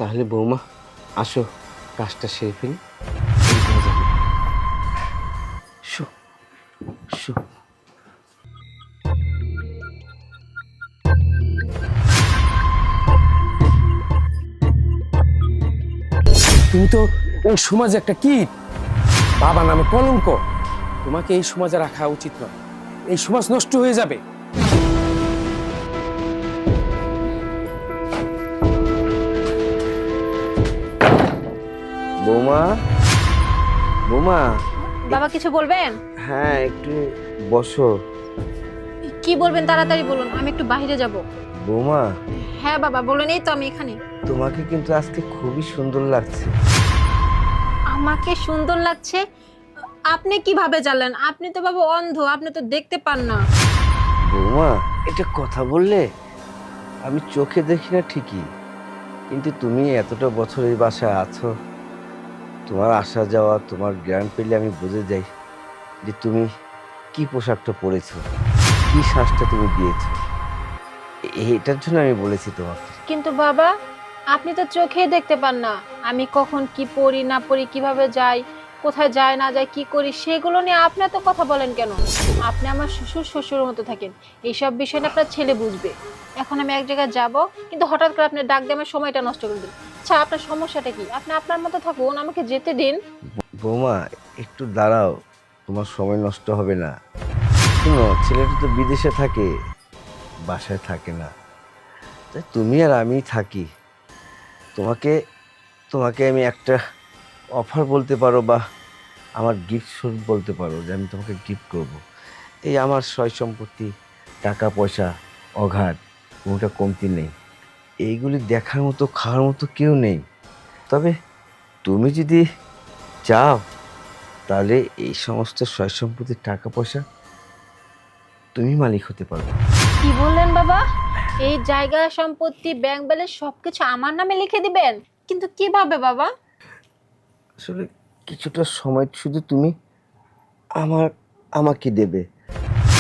তাহলে বৌমা আসো, কাজটা সেরে ফেলি। এই করা যাবে। Show, show. তুমি তো এই সমাজে একটা কীট, বাবা নামে কলঙ্ক। তোমাকে এই সমাজে রাখা উচিত নয়, এই সমাজ নষ্ট হয়ে যাবে। বৌমা, বৌমা। বাবা কিছু বলবেন? হ্যাঁ, একটু বসো। কি বলবেন তাড়াতাড়ি বলুন, আমি একটু বাইরে যাব। বৌমা, হ্যাঁ বাবা বলেন, এই তো আমি এখানে। তোমাকে কিন্তু আজকে খুবই সুন্দর লাগছে। আমাকে সুন্দর লাগছে? আপনি কিভাবে জানলেন? আপনি তো বাবা অন্ধ, আপনি তো দেখতে পান না। বৌমা, এটা কথা বললে? আমি চোখে দেখি না ঠিকই, কিন্তু তুমি এতটা বছর এই বাসায় আছো, তোমার আসা যাওয়া, তোমার জ্ঞান পেলে আমি বুঝে যাই যে তুমি কি পোশাকটা পরেছো, কি শ্বাসটা তুমি দিয়েছো। এটার জন্য আমি বলেছি তোমাকে। কিন্তু বাবা আপনি তো চোখেই দেখতে পান না, আমি কখন কি পড়ি না পড়ি, কিভাবে যাই, কোথায় যাই না যাই, কি করি, সেগুলো নিয়ে আপনি এত কথা বলেন কেন? আপনি আমার শ্বশুর মতো থাকেন, এইসব বিষয় নিয়ে আপনার ছেলে বুঝবে। এখন আমি এক জায়গায় যাব, কিন্তু হঠাৎ করে আপনি ডাক দিয়ে আমার সময়টা নষ্ট করে দিন। আচ্ছা আপনার সমস্যাটা কি? আপনি আপনার মতো থাকুন, আমাকে যেতে দিন। বৌমা, একটু দাঁড়াও, তোমার সময় নষ্ট হবে না। শোনো, ছেলেটা তো বিদেশে থাকে, বাসায় থাকে না, তাই তুমি আর আমি থাকি। তোমাকে তোমাকে আমি একটা অফার বলতে পারো, বা আমার গিফট স্বরূপ বলতে পারো, যে আমি তোমাকে গিফট করব। এই আমার সয় সম্পত্তি, টাকা পয়সা, অগাধ, কোনোটা কমতি নেই। এইগুলি দেখার মতো, খাওয়ার মতো কেউ নেই। তবে তুমি যদি চাও, তাহলে এই সমস্ত সয় সম্পত্তির টাকা পয়সা তুমি মালিক হতে পারবে। কি বললেন বাবা? এই জায়গা সম্পত্তি ব্যাংক ব্যালেন্স সবকিছু আমার নামে লিখে দিবেন? কিন্তু কিভাবে বাবা? আসলে কিছুটা সময় শুধু তুমি আমার আমাকে দেবে।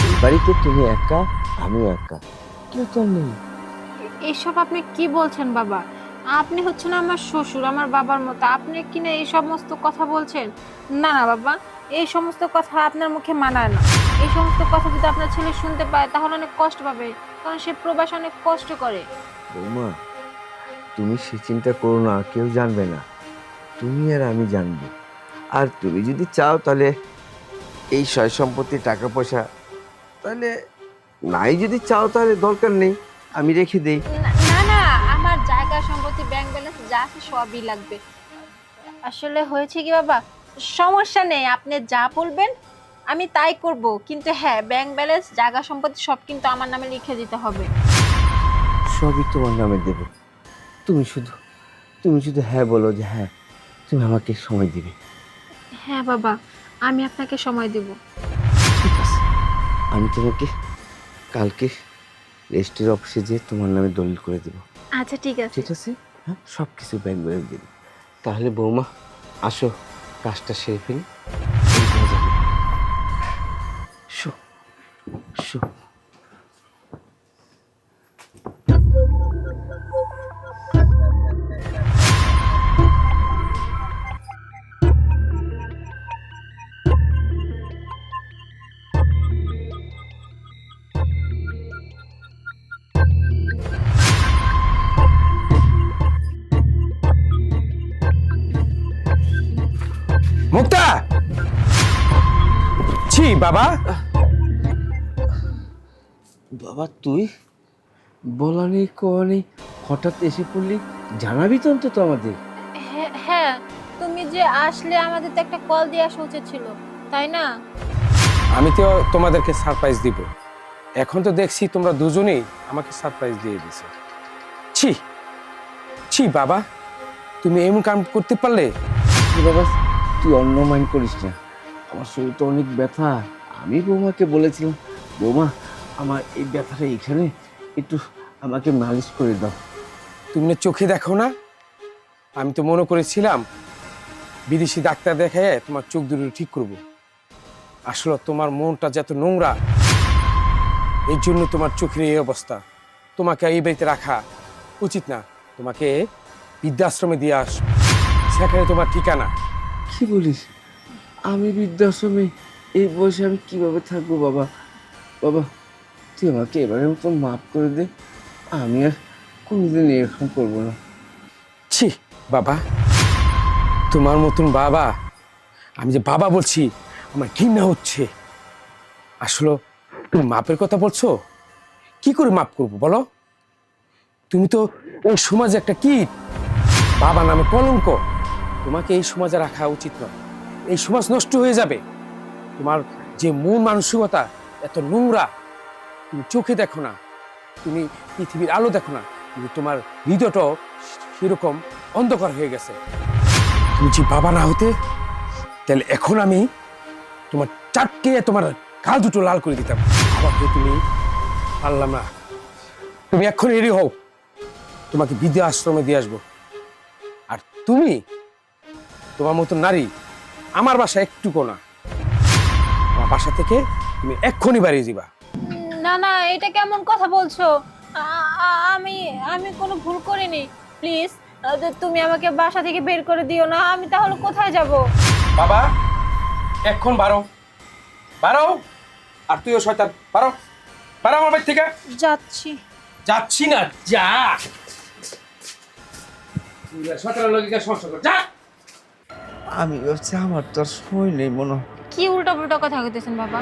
এই বাড়িতে তুমি একা, আমি একা, কেউ তো আর নেই। এসব আপনি কি বলছেন বাবা? আপনি হচ্ছেন আমার শ্বশুর, আমার বাবার মতো, আপনি কিনা এই সমস্ত কথা বলছেন? না না বাবা, এই সমস্ত কথা আপনার মুখে মানায় না। এই সমস্ত কথা যদি আপনার ছেলে শুনতে পায় তাহলে অনেক কষ্ট পাবে, কারণ সে প্রবাসে অনেক কষ্ট করে। বৌমা, তুমি সে চিন্তা করো না, কেউ জানবে না, তুমি আর আমি জানবো। আর তুমি যদি চাও, তাহলে এই সয় সম্পত্তি, টাকা পয়সা, তাহলে নাই, যদি চাও তাহলে দরকার নেই, আমি রেখে দেই। না না না, আমার জায়গা সম্পত্তি ব্যাংক ব্যালেন্স যা আছে সবই লাগবে। আসলে হয়েছে কি বাবা, সমস্যা নেই, আপনি যা বলবেন আমি তাই করব, কিন্তু হ্যাঁ ব্যাংক ব্যালেন্স জায়গা সম্পত্তি সব কিন্তু আমার নামে লিখে দিতে হবে। সবই তোমার নামে দেব। তুমি শুধু তুমি শুধু হ্যাঁ বলো, যে হ্যাঁ তুমি আমাকে সময় দিবে। হ্যাঁ বাবা, আমি আপনাকে সময় দেব। ঠিক আছে, আমি তোমাকে কালকে রেজিস্ট্রির অফিসে যেয়ে তোমার নামে দলিল করে দেবো। আচ্ছা ঠিক আছে। ঠিক আছে, হ্যাঁ, সব কিছু ব্যাংক ব্যালেন্স দেবে। তাহলে বৌমা আসো, কাজটা সেরে ফেলি। এই করা যাবে। Show, show. মুক্তা! ছি বাবা! বাবা তুই বলা নেই, কওয়া নেই, হঠাৎ এসে পড়লি, জানাবি তো অন্তত আমাদের। হ্যাঁ হ্যাঁ, তুমি যে আসলে আমাদের তো একটা কল দিয়ে আসা উচিত ছিল, তাই না? আমি তো তোমাদেরকে সারপ্রাইজ দিব। এখন তো দেখছি তোমরা দুজনেই আমাকে সারপ্রাইজ দিয়ে দিছো। ছি ছি বাবা, তুমি এমন কাম করতে পারলে? বাবা তুই অন্য মাইন্ড করিস না, আমার শরীর তো অনেক ব্যথা। আমি বৌমাকে বলেছিলাম, বৌমা আমার এই ব্যথাটা এখানে, একটু আমাকে মালিশ করে দাও। তুমি না চোখে দেখো না? আমি তো মনে করেছিলাম বিদেশি ডাক্তার দেখায় তোমার চোখ দুটো ঠিক করব। আসলে তোমার মনটা যত নোংরা, এর জন্য তোমার চোখের এই অবস্থা। তোমাকে এই বাড়িতে রাখা উচিত না। তোমাকে বৃদ্ধাশ্রমে দিয়ে আস, সেখানে তোমার ঠিকানা। কি বলিস? আমি বৃদ্ধাশ্রমে এই বয়সে আমি কিভাবে থাকবো বাবা? বাবা, তুই আমাকে এবারের মতো মাফ করে দে। আমি আর কোনোদিন এরকম করবো না। ছি বাবা, তোমার মতন বাবা, আমি যে বাবা বলছি আমার ঘৃণা হচ্ছে। আসলে তুমি মাপের কথা বলছো, কি করে মাপ করবো বলো? তুমি তো এই সমাজে একটা কীট, বাবা নামে কলঙ্ক। তোমাকে এই সমাজে রাখা উচিত নয়, এই সমাজ নষ্ট হয়ে যাবে। তোমার যে মন মানসিকতা এত নোংরা, তুমি চোখে দেখো না, তুমি পৃথিবীর আলো দেখো না, কিন্তু তোমার হৃদয়টাও সেরকম অন্ধকার হয়ে গেছে। তুমি যে বাবা না হতে, তাহলে এখন আমি তোমার চারটে তোমার গাল দুটো লাল করে দিতাম। আমাকে তুমি পারলাম না। তুমি এখন রেডি হও, তোমাকে বৃদ্ধা আশ্রমে দিয়ে আসবো। আর তুমি তোমার মতো নারী আমার বাসা একটুকু না, আমার বাসা থেকে তুমি এক্ষুনি বাড়িয়ে যাবা। না না, এটা কেমন কথা বলছো? আমি আমি কোনো ভুল করিনি। প্লিজ তুমি আমাকে বাসা থেকে বের করে দিও না, আমি তাহলে কোথায় যাব? বাবা এখন বারো বারো, আর তুইও শয়তান, বারো বারো আমার বাড়ি থেকে। যাচ্ছি। যাচ্ছি না, যা। শয়তানের লজিকা সমস্যা কর, যা। আমি ভাবছি আমার তো আর সময় নেই মনে হয়। কি উল্টা পুল্টা কথা কইতেছেন বাবা?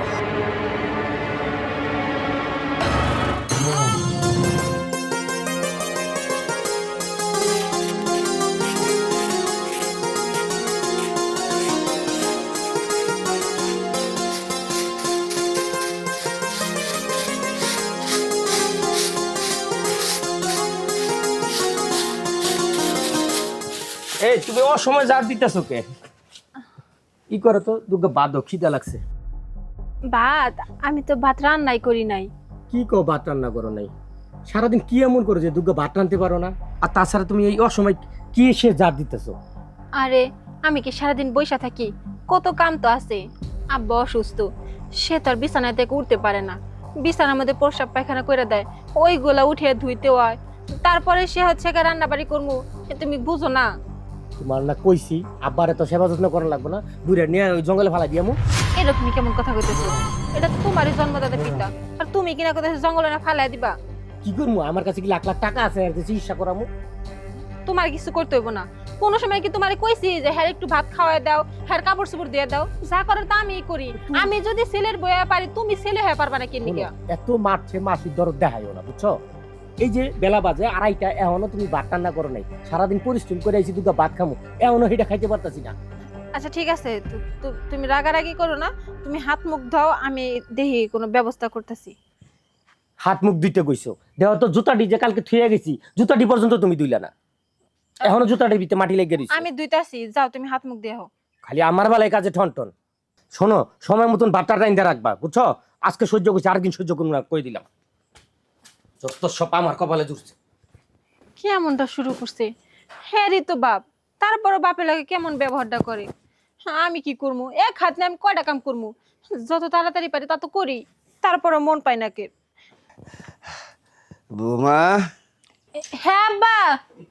এই তুমি অসময় জার দিতেছো কে? ই করে তো দুর্গা বাদ খিদা লাগছে। ভাত? আমি তো ভাত রান্নাই করি নাই। কি কো ভাত রান্না করো নাই? সারাদিন কি এমন করো যে দুর্গা ভাত রানতে পারো না? আর তাছাড়া তুমি এই অসময় কি সে জার দিতেছো? আরে আমি কি সারাদিন বইসা থাকি? কত কাম তো আছে। আব্বা অসুস্থ, সে তো আর বিছানা থেকে উঠতে পারে না। বিছানার মধ্যে প্রস্রাব পায়খানা করে দেয়, ওইগুলা উঠিয়ে ধুইতে হয়। তারপরে সে হচ্ছে রান্না বাড়ি করবো, তুমি বুঝো না? তোমার না কইছি আব্বারে তো সেবা যত্ন করা লাগবে না, বুড়া নিয়ে ওই জঙ্গলে ফালাই দিয়ামু। এটা তুমি কেমন কথা কইতেছো? এটা তো তোমারই জন্মদাতা পিতা, আর তুমি কিনা কথা জঙ্গলে না ফালাই দিবা? কি করবো? আমার কাছে কি লাখ লাখ টাকা আছে আর চিকিৎসা করামু? তোমার কিছু করতে হইব না। কোন সময় কি তোমারে কইছি যে হ্যাঁ একটু ভাত খাওয়ায় দাও, হ্যাঁ কাপড় চোপড় দিয়ে দাও? যা করার তা আমিই করি। আমি যদি ছেলের বইয়া পারি, তুমি ছেলে হয়ে পারবা না কেন? এত মারছে মাসির দরদ দেখাইও না, বুঝছো? এই যে বেলা বাজে 2:30, এখনো তুমি ভাত রান্না করো নাই। সারাদিন পরিশ্রম করে আইছি দুর্গা ভাত খামু, এখনো সেটা খাইতে পারতাছি না। আচ্ছা ঠিক আছে, তুমি রাগারাগি করো না। তুমি হাত মুখ দাও, আমি দেখি কোনো ব্যবস্থা করতেছি। হাত মুখ দিতে কইছো? দেহ তো জুতাটি যে কালকে থুয়ে গেছি, জুতাটি পর্যন্ত তুমি দুইলা না, এখনো জুতাটির ভিতরে মাটি লেগে গেছে। আমি দুইতাছি, যাও তুমি হাত মুখ দেও। খালি আমার বেলায় কাজে ঠন ঠন। শোনো, সময় মতন ভাতটা রাইন্দা রাখবা, বুঝছো? আজকে সহ্য করছি, আরেকদিন সহ্য করবো না, কই দিলাম। যত সব আমার কপালে জুড়ছে। কি এমনটা শুরু করছে? হ্যাঁ রে তো বাপ, তারপরও বাপের লাগে কেমন ব্যবহারটা করে। আমি কি করবো? এক হাত নিয়ে আমি কয়টা কাম করবো? যত তাড়াতাড়ি পারি তা তো করি, তারপরও মন পাই না কে। বৌমা, হ্যাঁ আব্বা,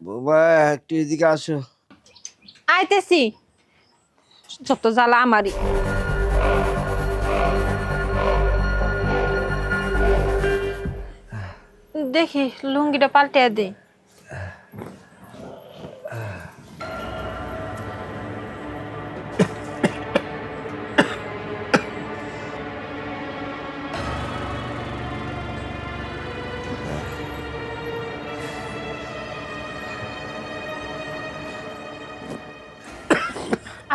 বৌমা একটু এদিকে আসো। আইতেছি। যত জ্বালা আমারই। দেখি লুঙ্গিটা পাল্টে দেই।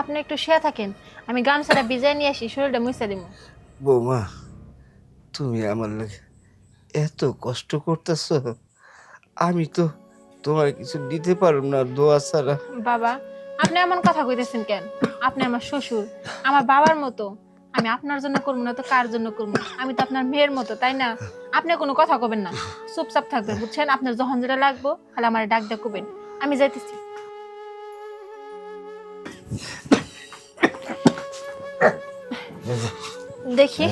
আপনি একটু শুয়ে থাকেন, আমি গামছাটা ভিজাই নিয়ে আসি, শরীরটা মুছে দিব। বৌমা, তুমি আমার লাগে এত কষ্ট করতেছো, আমি তো তোমার কিছু দিতে পারব না দোয়া ছাড়া। বাবা, আপনি এমন কথা কইতেছেন কেন? আপনি আমার শ্বশুর, আমার বাবার মতো। আমি আপনার জন্য করবো না তো কার জন্য করবো? আমি তো আপনার মেয়ের মতো, তাই না? আপনি কোনো কথা কবেন না, চুপচাপ থাকবেন, বুঝছেন? আপনার যখন যেটা লাগবো তাহলে আমার ডাক ডাক কবেন। আমি যাইতেছি। দেখি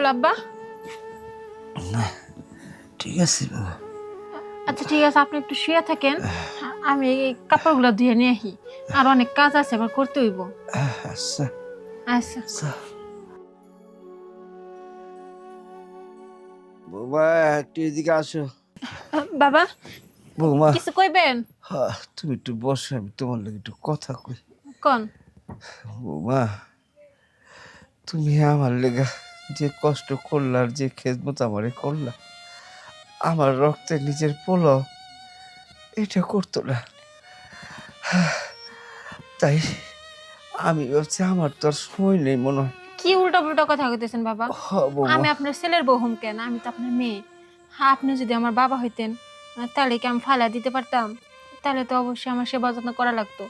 হলো আব্বা? ঠিক আছে বাবা। আচ্ছা ঠিক আছে, আপনি একটু শুয়ে থাকেন, আমি এই কাপড়গুলো ধুয়ে নিয়ে আসি, আর অনেক কাজ আছে আবার করতে হইব। আচ্ছা আচ্ছা। আচ্ছা। বৌমা একটু এদিকে আসো। বাবা বৌমা কিছু কইবেন? তুমি একটু বসো, আমি তোমার লাগে একটু কথা কই। কোন? বৌমা তুমি আমার লেগা যে কষ্ট করলা আর যে খেদমত আমারে করলা, আমার রক্তে নিজের পোলাও এটা করতো না। তাই আমি ভাবছি আমার তো আর সময় নেই মনে হয়। কি উল্টা পুল্টা কথা কইতেছেন বাবা? বৌমা আমি আপনার ছেলের বউ হম কেন? আমি তো আপনার মেয়ে। হ্যাঁ, আপনি যদি আমার বাবা হইতেন তাহলে কি আমি ফালা দিতে পারতাম? তাহলে তো অবশ্যই আমার সেবা যত্ন করা লাগতো।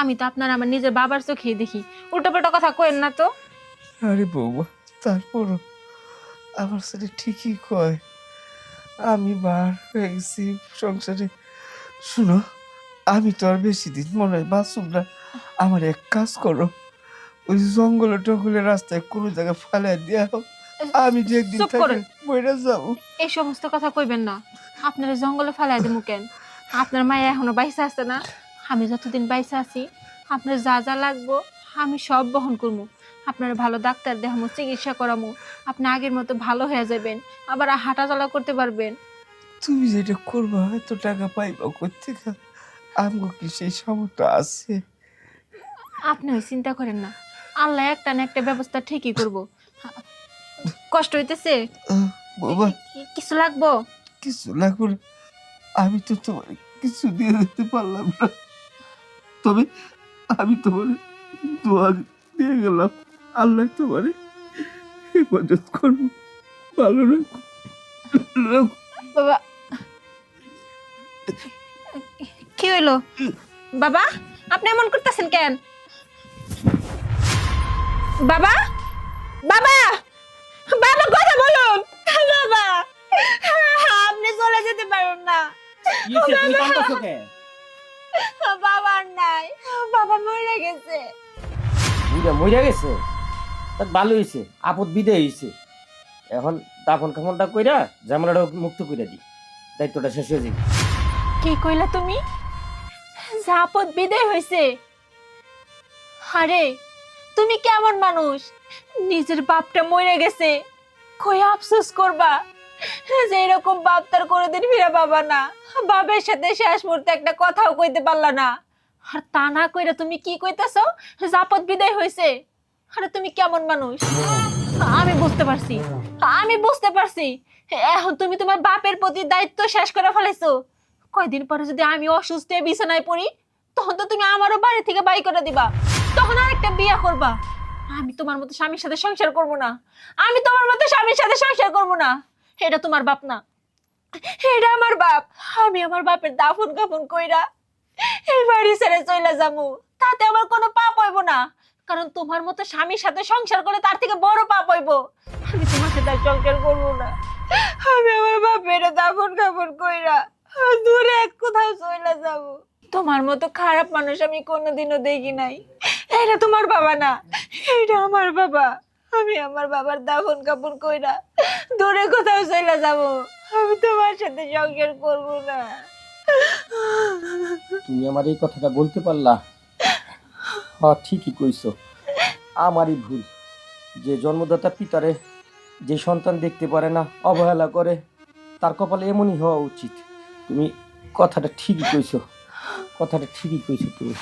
আমি তো আপনার আমার নিজের বাবার চোখেই দেখি। উল্টা পুল্টা কথা কইেন না তো। আরে বৌমা তারপরও আমার ছেলে ঠিকই কয়, আমি বার হয়ে গেছি সংসারে। শুনো, আমি তো আর বেশি দিন মনে হয় বাঁচুম না। আমার এক কাজ করো, ওই জঙ্গলে টঙ্গলে রাস্তায় কোনো জায়গায় ফালাই দিয়া হোক, আমি যে একদিন চুপ থেকে করেন। মরে যাবো। এই সমস্ত কথা কইবেন না। আপনার জঙ্গলে ফালাই দিমু কেন? আপনার মায়া এখনো বাইসা আছে না? আমি যতদিন বাইসা আছি আপনার যা যা লাগবো আমি সব বহন করবো। আপনার ভালো ডাক্তার দেখামো, চিকিৎসা করামো, আপনি আগের মতো ভালো হয়ে যাবেন, আবার হাঁটা চলা করতে পারবেন। তুমি যেটা করবা এত টাকা পাইবা কোত্থেকে? আমগো কি সেই সামর্থ্য আছে? আপনি ওই চিন্তা করেন না, আল্লাহ একটা না একটা ব্যবস্থা ঠিকই করব। কষ্ট হইতেছে? বাবা কিছু লাগবো? কিছু লাগবে না, আমি তো তোমার কিছু দিয়ে দিতে পারলাম না, তবে আমি তোমার দোয়া দিয়ে গেলাম, আল্লাহ তোমার হেফাজত করবো, ভালো রাখো। বাবা কি হইলো? বাবা আপনি এমন করতেছেন কেন? বাবা, বাবা, বাবা কথা বলুন। বাবা আপনি চলে যেতে পারুন না। তুমি কাঁদতেছো কেন? বাবা আর নাই, বাবা মরে গেছে। বুড়া মইরা গেছে? তা ভালো হইছে, আপদ বিদায় হইছে। এখন দাফন কাফনটা কইরা ঝামেলাটা মুক্ত কইরা দি, দায়িত্বটা শেষ হয়ে যাবে। কি কইলা তুমি? জাপদ বিদায় হইছে? আরে তুমি কেমন মানুষ, নিজের বাপটা মরে গেছে কই আফসোস করবা যে এরকম বাপ তার কোনোদিন ফিরে পাবা না। বাবার সাথে শেষ মুহূর্তে একটা কথাও কইতে পারলা না, আর তা না কইরা তুমি কি কইতাছো জাপদ বিদায় হইছে? আরে তুমি কেমন মানুষ? আমি বুঝতে পারছি, আমি বুঝতে পারছি। এখন তুমি তোমার বাপের প্রতি দায়িত্ব শেষ করে ফেলাইছো। কয়দিন পরে যদি আমি অসুস্থ হয়ে বিছানায় পড়ি, তখন তো তুমি আমারও বাড়ি থেকে বাই করে দিবা, তখন আরেকটা বিয়ে করবা। আমি তোমার মতো স্বামীর সাথে সংসার করব না, আমি তোমার মতো স্বামীর সাথে সংসার করব না। এটা তোমার বাপ না, এটা আমার বাপ। আমি আমার বাপের দাফন কাফন কইরা এই বাড়ি ছেড়ে চলে যাবো, তাতে আমার কোনো পাপ হইব না, কারণ তোমার মতো স্বামীর সাথে সংসার করলে তার থেকে বড় পাপ হইব। আমি তোমার সাথে আর সংসার করব না। আমি আমার বাপের দাফন কাফন কইরা দূরে এক কোথাও চলে যাব। তোমার মতো খারাপ মানুষ আমি কোনোদিনও দেখি নাই। এটা তোমার বাবা না, এটা আমার বাবা। আমি আমার বাবার দাফন কাফন কইরা দূরে কোথাও চলে যাব। আমি তোমার সাথে সংসার করব না। তুমি আমার এই কথাটা বলতে পারলা? হ্যাঁ ঠিকই কইছো, আমারই ভুল। যে জন্মদাতা পিতারে যে সন্তান দেখতে পারে না, অবহেলা করে, তার কপালে এমনই হওয়া উচিত। তুমি কথাটা ঠিকই কইছো, কথাটা ঠিকই কইছো তুমি।